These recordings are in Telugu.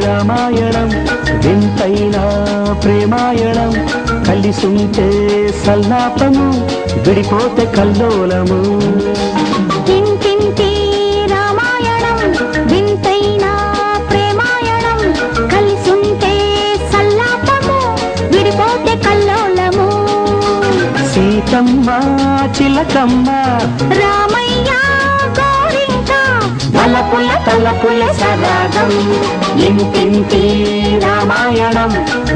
రామాయణం వింతైన ప్రేమాయణం కలిసుంటే సల్లాపము విడిపోతే కల్లోలము. ఇంటింటి రామాయణం వింతైన ప్రేమాయణం కలిసుంటే సల్లాపము విడిపోతే కల్లోలము. సీతమ్మ చిలకమ్మ రామయ్య గోరింక తలపుల తలపుల సరాగం. ఇంటింటి రామాయణం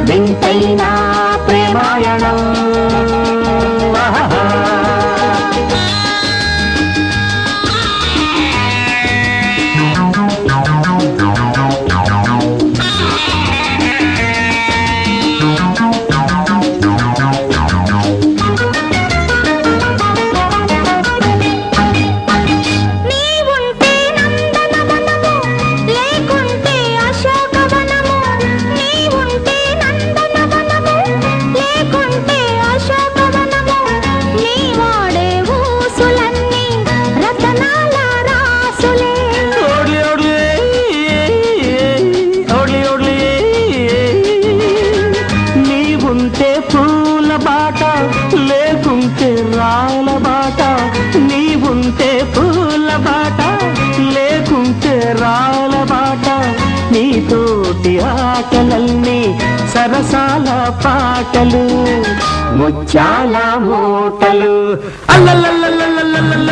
వింతైన ప్రేమాయణం. పూల బాట లేకుంటే రాల బాట, నీవుంటే పూల బాట లేకుంటే రాల బాట. నీతోటి ఆటలన్నీ సరసాల పాటలు ముచ్చాల మూటలు. అల్లల్లల్లల్లల్లల్ల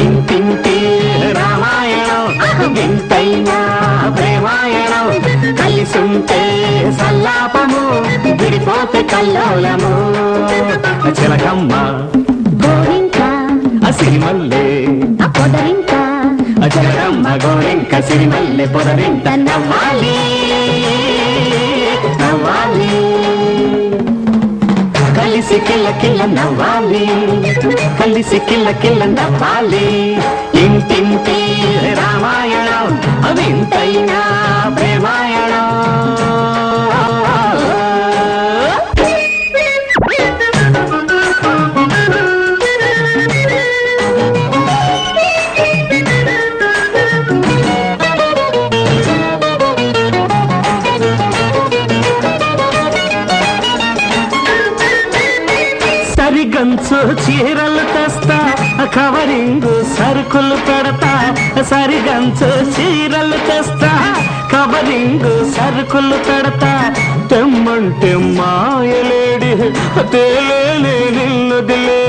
ఇంటింటి రామాయణం వింతైన ప్రేమాయణం కలిసుంటే సల్లాపము విడిపోతే కల్లోలము. చిలకమ్మ గోరింక సిరిమల్లె పొదరింక చిలకమ్మ గోరింక సిరిమల్లె పొదరింక నవ్వాలి నవ్వాలి కలిసి కిల్ల కిల్ల నవ్వాలి కలిసి కిల్ల కిల్ల నవ్వాలి. ఇంటింటి రామాయణం వింతైన ప్రేమాయణం. సరిగంచు చీరలు తెస్తా కవరింగు సరుకులు పెడతా. సరిగంచు చీరలు తెస్తా కవరింగు సరుకులు పెడతా. తెమ్మంటే మాయలేడి తేలేని నిన్నుదిలే.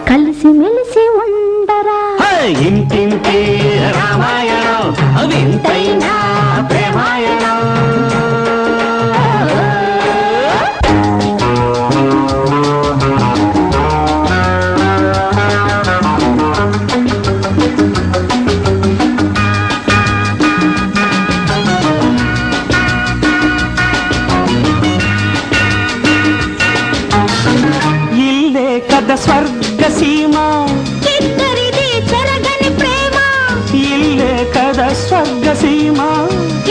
కలిసి మెలిసి ఉండరా ఇంటింటి రామాయణం వింతైన ప్రేమాయణం. ఇల్లే కదా స్వర్గ సీమ ఇద్దరిది చెరగని ప్రేమ. ఇల్లే కదా స్వర్గ సీమ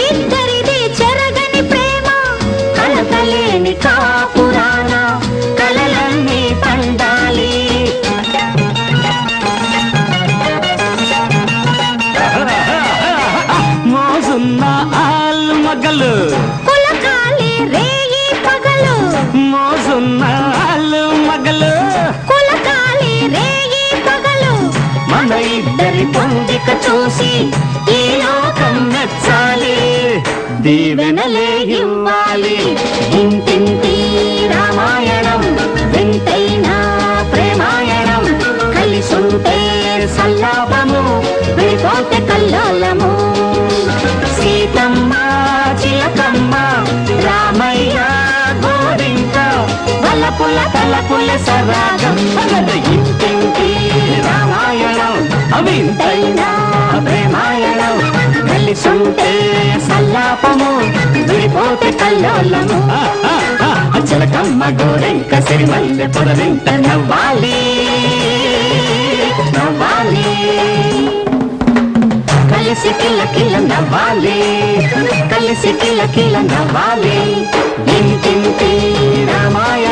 ఇద్దరిది చెరగని ప్రేమ. కలతలేని కాపురాన కలలన్నీ పండాలి. మోజున్న ఆల్ మగలు కులకాలి రేయి పగలు. మోజున్న ఆల్ మగలు కులకాలి రేయి పగలు. మన ఇద్దరి పొందిక చూసి ఈ లోకం నచ్చాలి. దీవెనలే ఇవ్వాలి. ఇంటింటి రామాయణం వింతైన ప్రేమాయణం కలిసుంటే సల్లాపము విడిపోతే కల్లోలము. సీతమ్మ చిలకమ్మ రామయ్య గోరింక వలపుల తలపుల సరాగం ఇంటింటి రామాయణం అవింతైనా ప్రేమాయణం కలిసుంటే సల్లాపము విడిపోతే కల్లోలము. చిలకమ్మ గోరింక సిరిమల్లె పొదరింత నవ్వాలి నవ్వాలి కలిసి కిల కిల నవ్వాలి కలిసి కిల కిల నవ్వాలి ఇంటింటి రామాయణ